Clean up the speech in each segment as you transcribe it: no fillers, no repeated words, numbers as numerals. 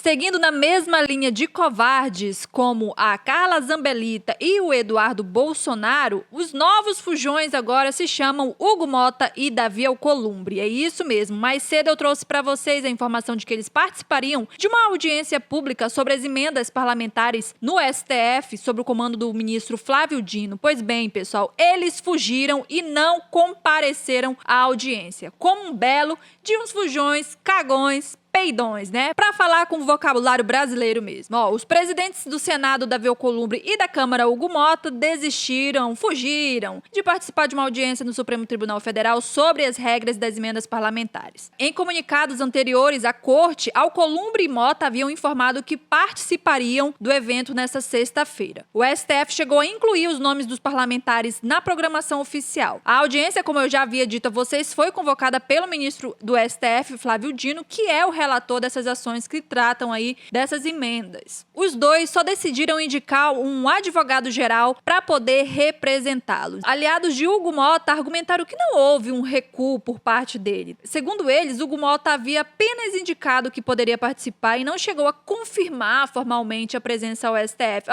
Seguindo na mesma linha de covardes como a Carla Zambelita e o Eduardo Bolsonaro, os novos fujões agora se chamam Hugo Motta e Davi Alcolumbre. É isso mesmo, mais cedo eu trouxe para vocês a informação de que eles participariam de uma audiência pública sobre as emendas parlamentares no STF, sob o comando do ministro Flávio Dino. Pois bem, pessoal, eles fugiram e não compareceram à audiência, como um belo de uns fujões cagões, peidões, né? Pra falar com o vocabulário brasileiro mesmo. Ó, os presidentes do Senado, Davi Alcolumbre, e da Câmara, Hugo Motta, fugiram de participar de uma audiência no Supremo Tribunal Federal sobre as regras das emendas parlamentares. Em comunicados anteriores à corte, Alcolumbre e Motta haviam informado que participariam do evento nesta sexta-feira. O STF chegou a incluir os nomes dos parlamentares na programação oficial. A audiência, como eu já havia dito a vocês, foi convocada pelo ministro do STF, Flávio Dino, que é o relator dessas ações que tratam aí dessas emendas. Os dois só decidiram indicar um advogado-geral para poder representá-los. Aliados de Hugo Motta argumentaram que não houve um recuo por parte dele. Segundo eles, Hugo Motta havia apenas indicado que poderia participar e não chegou a confirmar formalmente a presença ao STF.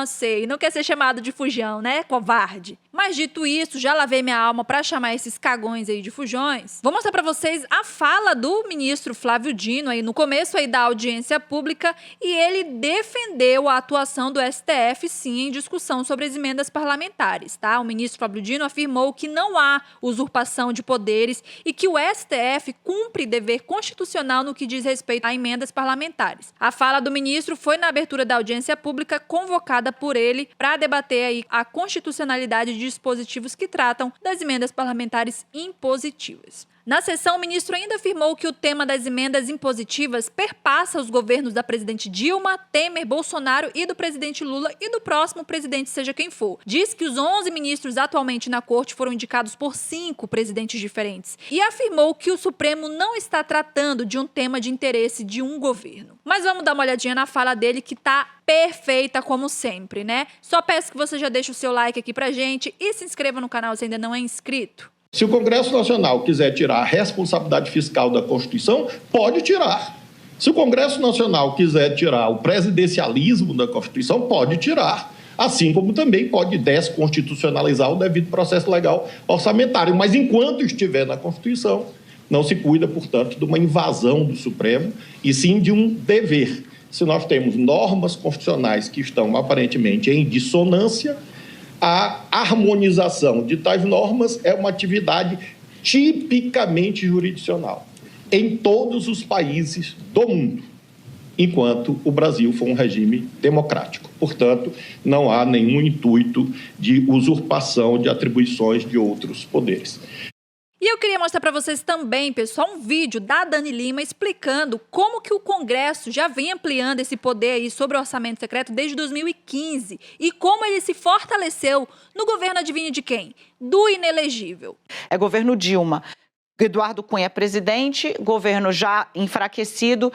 Sei, não quer ser chamado de fujão, né? Covarde. Mas dito isso, já lavei minha alma para chamar esses cagões aí de fujões. Vou mostrar para vocês a fala do ministro Flávio Dino aí no começo aí da audiência pública, e ele defendeu a atuação do STF sim em discussão sobre as emendas parlamentares, tá? O ministro Flávio Dino afirmou que não há usurpação de poderes e que o STF cumpre dever constitucional no que diz respeito a emendas parlamentares. A fala do ministro foi na abertura da audiência pública convocada por ele para debater aí a constitucionalidade de dispositivos que tratam das emendas parlamentares impositivas. Na sessão, o ministro ainda afirmou que o tema das emendas impositivas perpassa os governos da presidente Dilma, Temer, Bolsonaro e do presidente Lula e do próximo presidente, seja quem for. Diz que os 11 ministros atualmente na corte foram indicados por 5 presidentes diferentes e afirmou que o Supremo não está tratando de um tema de interesse de um governo. Mas vamos dar uma olhadinha na fala dele, que tá perfeita como sempre, né? Só peço que você já deixe o seu like aqui pra gente e se inscreva no canal se ainda não é inscrito. Se o Congresso Nacional quiser tirar a responsabilidade fiscal da Constituição, pode tirar. Se o Congresso Nacional quiser tirar o presidencialismo da Constituição, pode tirar. Assim como também pode desconstitucionalizar o devido processo legal orçamentário. Mas enquanto estiver na Constituição, não se cuida, portanto, de uma invasão do Supremo, e sim de um dever. Se nós temos normas constitucionais que estão aparentemente em dissonância, a harmonização de tais normas é uma atividade tipicamente jurisdicional em todos os países do mundo, enquanto o Brasil for um regime democrático. Portanto, não há nenhum intuito de usurpação de atribuições de outros poderes. E eu queria mostrar para vocês também, pessoal, um vídeo da Dani Lima explicando como que o Congresso já vem ampliando esse poder aí sobre o orçamento secreto desde 2015 e como ele se fortaleceu no governo, adivinha de quem? Do inelegível. É governo Dilma. Eduardo Cunha é presidente, governo já enfraquecido.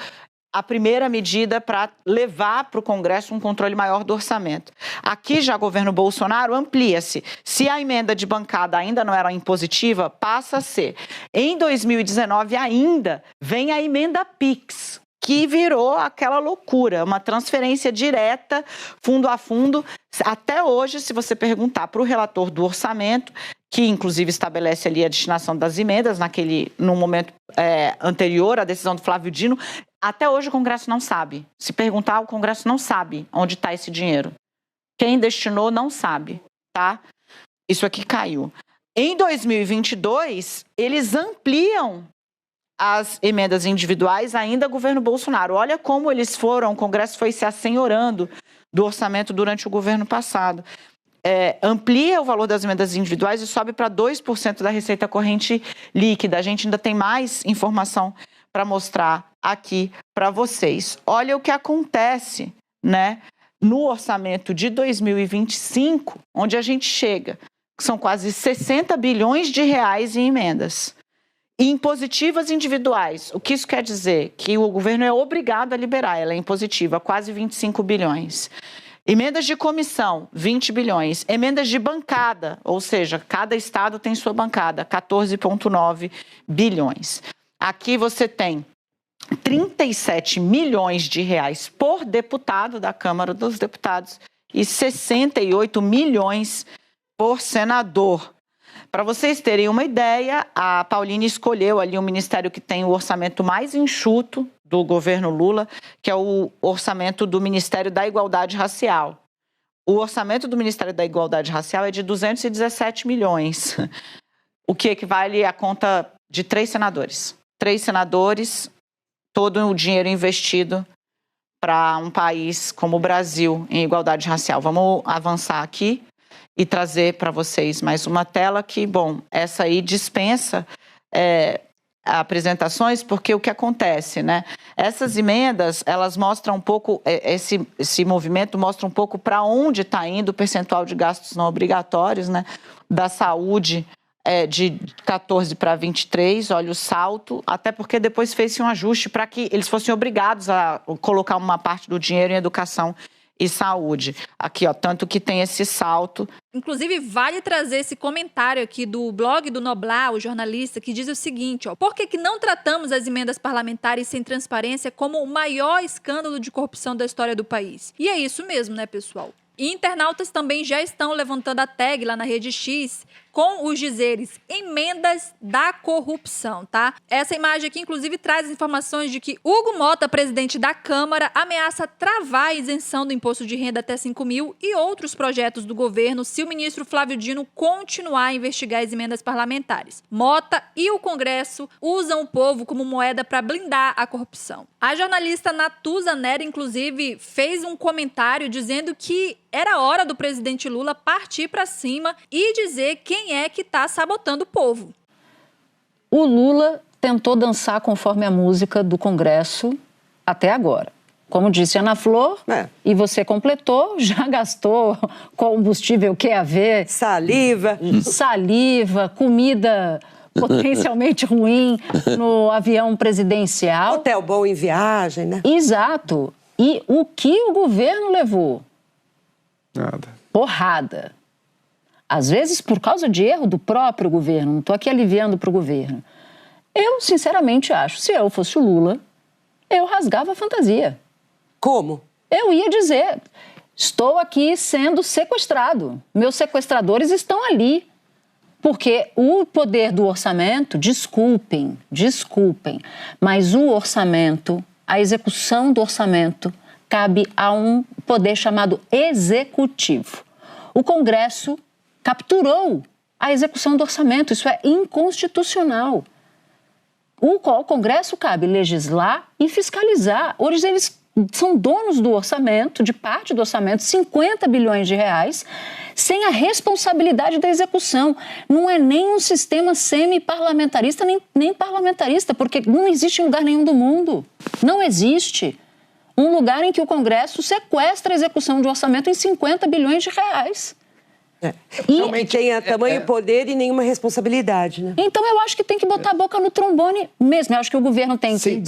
A primeira medida para levar para o Congresso um controle maior do orçamento. Aqui já o governo Bolsonaro amplia-se. Se a emenda de bancada ainda não era impositiva, passa a ser. Em 2019 ainda vem a emenda PIX, que virou aquela loucura, uma transferência direta, fundo a fundo. Até hoje, se você perguntar para o relator do orçamento, que inclusive estabelece ali a destinação das emendas no momento anterior à decisão do Flávio Dino, até hoje o Congresso não sabe. Se perguntar, o Congresso não sabe onde está esse dinheiro. Quem destinou não sabe, tá? Isso aqui caiu. Em 2022, eles ampliam as emendas individuais ainda governo Bolsonaro. Olha como eles foram, o Congresso foi se assenhorando do orçamento durante o governo passado. Amplia o valor das emendas individuais e sobe para 2% da receita corrente líquida. A gente ainda tem mais informação para mostrar aqui para vocês. Olha o que acontece, né, no orçamento de 2025, onde a gente chega. São quase 60 bilhões de reais em emendas. E impositivas individuais. O que isso quer dizer? Que o governo é obrigado a liberar. Ela é impositiva, quase 25 bilhões. Emendas de comissão, 20 bilhões. Emendas de bancada, ou seja, cada estado tem sua bancada, 14,9 bilhões. Aqui você tem 37 milhões de reais por deputado da Câmara dos Deputados e 68 milhões por senador. Para vocês terem uma ideia, a Paulina escolheu ali um ministério que tem o orçamento mais enxuto do governo Lula, que é o orçamento do Ministério da Igualdade Racial. O orçamento do Ministério da Igualdade Racial é de 217 milhões, o que equivale à conta de 3 senadores. 3 senadores, todo o dinheiro investido para um país como o Brasil em igualdade racial. Vamos avançar aqui e trazer para vocês mais uma tela que, bom, essa aí dispensa apresentações, porque o que acontece, né? Essas emendas, elas mostram um pouco, esse movimento mostra um pouco para onde está indo o percentual de gastos não obrigatórios, né? Da saúde, de 14 para 23, olha o salto, até porque depois fez-se um ajuste para que eles fossem obrigados a colocar uma parte do dinheiro em educação e saúde. Aqui, ó, tanto que tem esse salto. Inclusive, vale trazer esse comentário aqui do blog do Noblar, o jornalista, que diz o seguinte, ó: por que não tratamos as emendas parlamentares sem transparência como o maior escândalo de corrupção da história do país? E é isso mesmo, né, pessoal? E internautas também já estão levantando a tag lá na Rede X com os dizeres emendas da corrupção, tá? Essa imagem aqui, inclusive, traz informações de que Hugo Mota, presidente da Câmara, ameaça travar a isenção do imposto de renda até 5 mil e outros projetos do governo se o ministro Flávio Dino continuar a investigar as emendas parlamentares. Mota e o Congresso usam o povo como moeda para blindar a corrupção. A jornalista Natuza Nera, inclusive, fez um comentário dizendo que era hora do presidente Lula partir para cima e dizer quem é que está sabotando o povo. O Lula tentou dançar conforme a música do Congresso até agora. Como disse Ana Flor, e você completou, já gastou combustível QAV, saliva, comida potencialmente ruim no avião presidencial. Hotel bom em viagem, né? Exato. E o que o governo levou? Nada. Porrada. Às vezes por causa de erro do próprio governo, não estou aqui aliviando para o governo. Eu, sinceramente, acho, se eu fosse o Lula, eu rasgava a fantasia. Como? Eu ia dizer, estou aqui sendo sequestrado, meus sequestradores estão ali. Porque o poder do orçamento, desculpem, mas o orçamento, a execução do orçamento, cabe a um poder chamado executivo. O Congresso capturou a execução do orçamento, isso é inconstitucional. Ao Congresso cabe legislar e fiscalizar. Hoje eles são donos do orçamento, de parte do orçamento, 50 bilhões de reais, sem a responsabilidade da execução. Não é nem um sistema semi-parlamentarista, nem parlamentarista, porque não existe em lugar nenhum do mundo. Não existe um lugar em que o Congresso sequestra a execução de orçamento em 50 bilhões de reais. Não tem tamanho poder e nenhuma responsabilidade, né? Então eu acho que tem que botar a boca no trombone mesmo. Eu acho que o governo tem que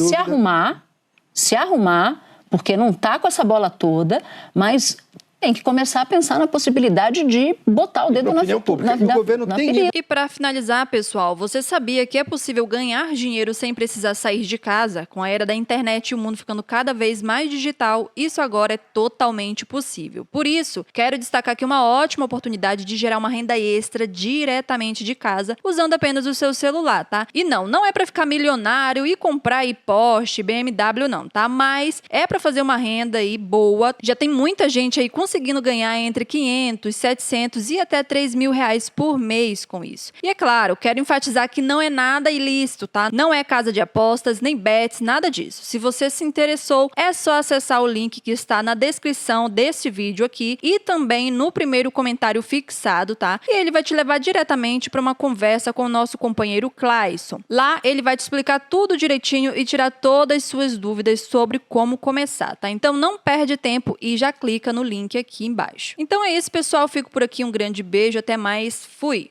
se arrumar, porque não está com essa bola toda, mas tem que começar a pensar na possibilidade de botar o dedo na ferida. E para finalizar, pessoal, você sabia que é possível ganhar dinheiro sem precisar sair de casa? Com a era da internet e o mundo ficando cada vez mais digital, isso agora é totalmente possível. Por isso, quero destacar aqui uma ótima oportunidade de gerar uma renda extra diretamente de casa, usando apenas o seu celular, tá? E não é para ficar milionário e comprar aí Porsche, BMW, não, tá? Mas é para fazer uma renda aí boa. Já tem muita gente aí conseguindo ganhar entre 500, 700 e até 3 mil reais por mês com isso. E é claro, quero enfatizar que não é nada ilícito, tá? Não é casa de apostas, nem bets, nada disso. Se você se interessou, é só acessar o link que está na descrição desse vídeo aqui e também no primeiro comentário fixado, tá? E ele vai te levar diretamente para uma conversa com o nosso companheiro Clayson. Lá ele vai te explicar tudo direitinho e tirar todas as suas dúvidas sobre como começar, tá? Então não perde tempo e já clica no link aqui embaixo. Então é isso, pessoal. Fico por aqui. Um grande beijo. Até mais. Fui!